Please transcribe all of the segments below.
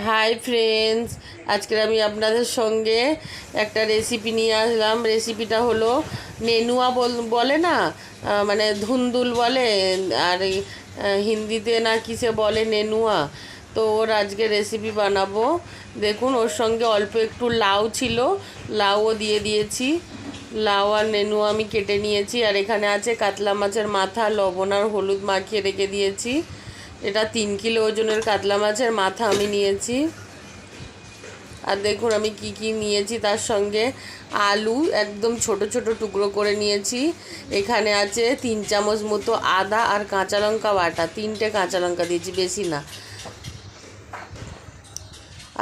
Hi friends, আজকে আমি আপনাদের সঙ্গে একটা রেসিপি নিয়ে আসলাম। রেসিপিটা হলো নেনুয়া বলে না, মানে ধুন্দুল বলে, আর হিন্দিতে না কিসে বলে নেনুয়া। তো ওর আজকে রেসিপি বানাবো। দেখুন, ওর সঙ্গে অল্প একটু লাউ ছিল, লাউও দিয়ে দিয়েছি। লাউ আর নেনুয়া আমি কেটে নিয়েছি। আর এখানে আছে কাতলা মাছের মাথা, লবণ আর হলুদ মাখিয়ে রেখে দিয়েছি। এটা 3 কিলো ওজনের কাতলা মাছের মাথা আমি নিয়েছি। আর দেখুন আমি কি কি নিয়েছি, তার সঙ্গে আলু একদম ছোট ছোট টুকরো করে নিয়েছি। এখানে আছে 3 চামচ মতো আদা আর কাঁচা লঙ্কা বাটা, 3টে কাঁচা লঙ্কা দিয়েছি, বেশি না।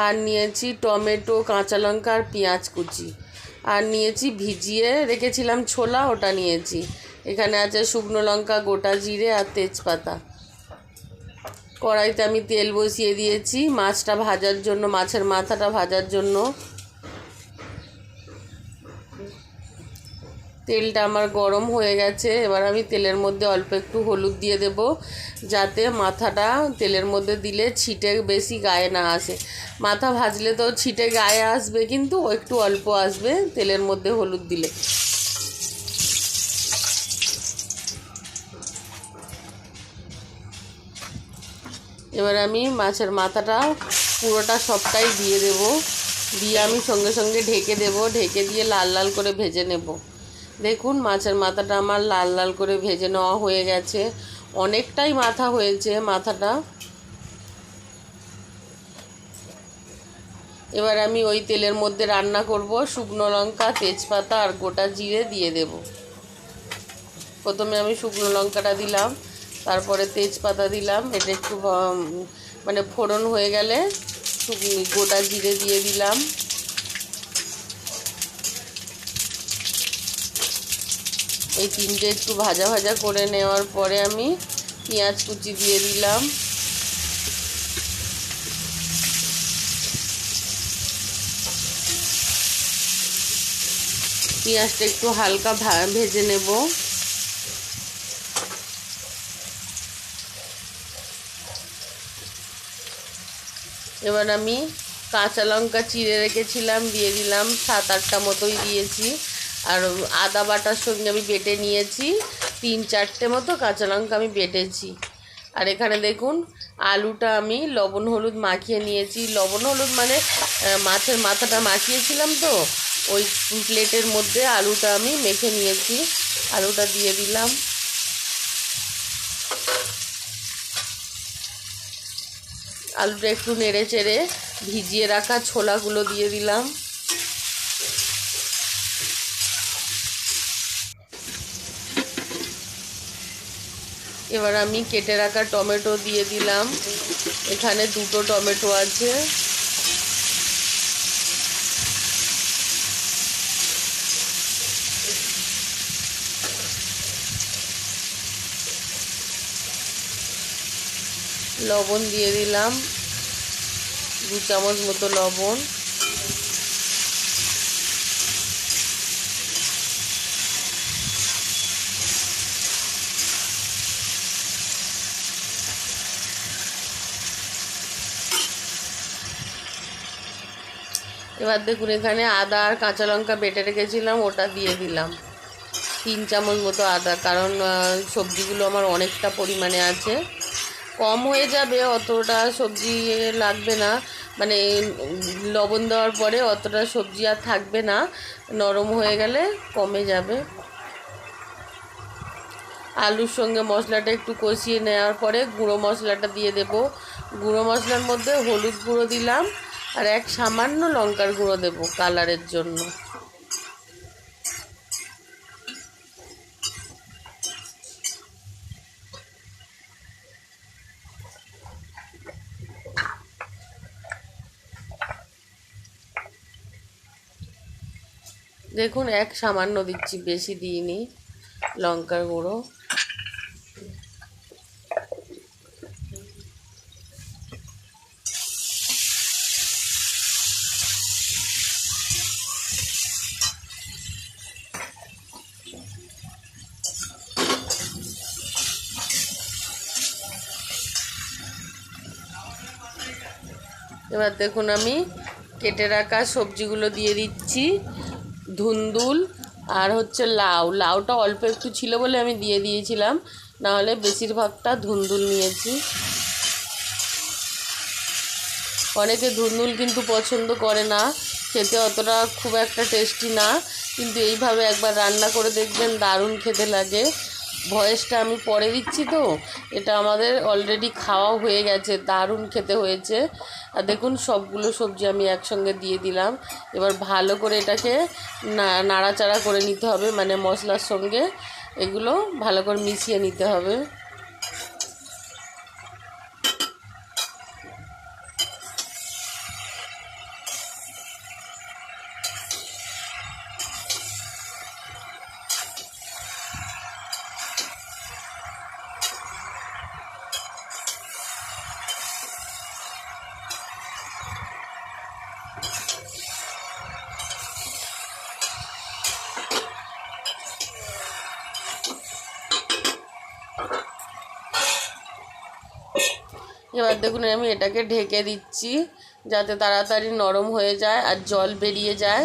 আর নিয়েছি টমেটো, কাঁচা লঙ্কা আর পেঁয়াজ কুচি। আর নিয়েছি ভিজিয়ে রেখেছিলাম ছোলা, ওটা নিয়েছি। এখানে আছে শুকনো লঙ্কা, গোটা জিরে আর তেজপাতা। কড়াইতে আমি তেল বসিয়ে দিয়েছি মাছটা ভাজার জন্য, মাছের মাথাটা ভাজার জন্য। তেলটা আমার গরম হয়ে গেছে। এবার আমি তেলের মধ্যে অল্প একটু হলুদ দিয়ে দেব, যাতে মাথাটা তেলের মধ্যে দিলে ছিটে বেশি গায়ে না আসে। মাথা ভাজলে তো ছিটে গায়ে আসবে, কিন্তু একটু অল্প আসবে তেলের মধ্যে হলুদ দিলে। এবার আমি মাছের মাথাটা পুরোটা সবটাই দিয়ে দেব, দিয়ে আমি সঙ্গে সঙ্গে ঢেকে দেব। ঢেকে দিয়ে লাল লাল করে ভেজে নেব। দেখুন মাছের মাথাটা আমার লাল লাল করে ভেজে নেওয়া হয়ে গেছে। অনেকটাই মাথা হয়েছে মাথাটা। এবার আমি ওই তেলের মধ্যে রান্না করব। শুকনো লঙ্কা, তেজপাতা আর গোটা জিরে দিয়ে দেব। প্রথমে আমি শুকনো লঙ্কাটা দিলাম, তারপরে তেজপাতা দিলাম। এটা একটু মানে ফোড়ন হয়ে গেলে গোটা জিরে দিয়ে দিলাম। এই তিনটে একটু ভাজা ভাজা করে নেওয়ার পরে আমি পেঁয়াজ কুচি দিয়ে দিলাম। পেঁয়াজটা একটু হালকা ভেজে নেব। এবার আমি কাঁচা লঙ্কা চিড়ে রেখেছিলাম, দিয়ে দিলাম, 7-8টা মতোই দিয়েছি। আর আদা বাটার সঙ্গে আমি বেটে নিয়েছি 3-4টে মতো কাঁচা লঙ্কা আমি বেটেছি। আর এখানে দেখুন আলুটা আমি লবণ হলুদ মাখিয়ে নিয়েছি। লবণ হলুদ মানে মাছের মাথাটা মাখিয়েছিলাম, তো ওই প্লেটের মধ্যে আলুটা আমি মেখে নিয়েছি। আলুটা দিয়ে দিলাম। আলুটা একটু নেড়ে চেড়ে ভিজিয়ে রাখা ছোলাগুলো দিয়ে দিলাম। এবার আমি কেটে রাখা টমেটো দিয়ে দিলাম। এখানে 2টো টমেটো আছে। লবণ দিয়ে দিলাম, 2 চামচ মতো লবণ। এবার দেখুন এখানে আদা আর কাঁচা লঙ্কা বেটে রেখেছিলাম, ওটা দিয়ে দিলাম। 3 চামচ মতো আদা, কারণ সবজিগুলো আমার অনেকটা পরিমাণে আছে। কম হয়ে যাবে, অতটা সবজি লাগবে না, মানে লবণ দেওয়ার পরে অতটা সবজি আর থাকবে না, নরম হয়ে গেলে কমে যাবে। আলুর সঙ্গে মশলাটা একটু কষিয়ে নেওয়ার পরে গুঁড়ো মশলাটা দিয়ে দেব। গুঁড়ো মশলার মধ্যে হলুদ গুঁড়ো দিলাম, আর সামান্য লঙ্কার গুঁড়ো দেব কালারের জন্য। দেখুন সামান্য দিচ্ছি, বেশি দিইনি লঙ্কার গুঁড়ো। এবার দেখুন আমি কেটে রাখা সবজিগুলো দিয়ে দিচ্ছি, ধুন্দুল আর হচ্ছে লাউ। লাউটা অল্প একটু ছিল বলে আমি দিয়ে দিয়েছিলাম, নাহলে বেশিরভাগটা ধুন্দুল নিয়েছি। অনেকে ধুন্দুল কিন্তু পছন্দ করে না, খেতে অতটা খুব একটা টেস্টি না, কিন্তু এইভাবে একবার রান্না করে দেখবেন, দারুণ খেতে লাগে। ভয়েসটা আমি পরে দিচ্ছি তো, এটা আমাদের অলরেডি খাওয়া হয়ে গেছে, দারুণ খেতে হয়েছে। আর দেখুন সবগুলো সবজি আমি একসঙ্গে দিয়ে দিলাম। এবার ভালো করে এটাকে নাড়াচাড়া করে নিতে হবে, মানে মশলার সঙ্গে এগুলো ভালো করে মিশিয়ে নিতে হবে। এবার দেখুন আমি এটাকে ঢেকে দিচ্ছি, যাতে তাড়াতাড়ি নরম হয়ে যায় আর জল বেরিয়ে যায়।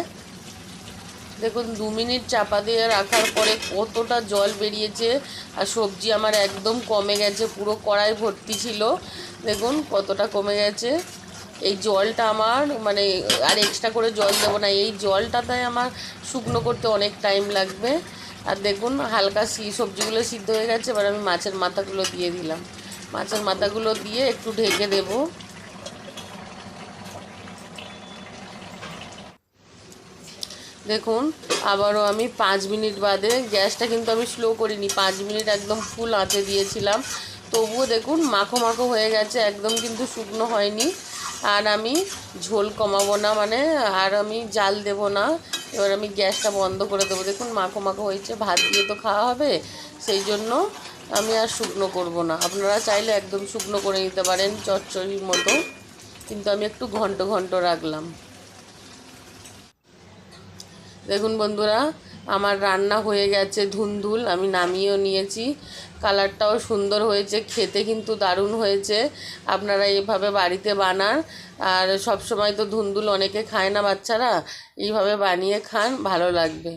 দেখুন 2 মিনিট চাপা দিয়ে রাখার পরে কতটা জল বেরিয়েছে, আর সবজি আমার একদম কমে গেছে, পুরো কড়াই ভর্তি ছিল, দেখুন কতটা কমে গেছে। এই জলটা আমার মানে আর এক্সট্রা করে জল দেবো না, এই জলটাতে আমার শুকনো করতে অনেক টাইম লাগবে। আর দেখুন হালকা সবজিগুলো সিদ্ধ হয়ে গেছে। এবার আমি মাছের মাথাগুলো দিয়ে দিলাম, মাছের মাথাগুলো দিয়ে একটু ঢেকে দেবো। দেখুন আবারও আমি 5 মিনিট বাদে, গ্যাসটা কিন্তু আমি স্লো করিনি, 5 মিনিট একদম ফুল আঁচে দিয়েছিলাম, তবুও দেখুন মাখো মাখো হয়ে গেছে, একদম কিন্তু শুকনো হয়নি। আর আমি ঝোল কমাবো না, মানে আর আমি জাল দেব না। এবার আমি গ্যাসটা বন্ধ করে দেবো। দেখুন মাখো মাখো হয়েছে, ভাত দিয়ে তো খাওয়া হবে, সেই জন্য আমি আর শুকনো করব না। আপনারা চাইলে একদম শুকনো করে নিতে পারেন চচ্চড়ির মতো, কিন্তু আমি একটু ঘন্ট ঘন্ট রাখলাম। দেখুন বন্ধুরা আমার রান্না হয়ে গেছে ধুন্দুল, আমি নামিয়েও নিয়েছি, কালারটাও সুন্দর হয়েছে, খেতে কিন্তু দারুণ হয়েছে। আপনারা এইভাবে বাড়িতে বানান, আর সব সময় তো ধুন্দুল অনেকে খায় না বাচ্চারা, এইভাবে বানিয়ে খান, ভালো লাগবে।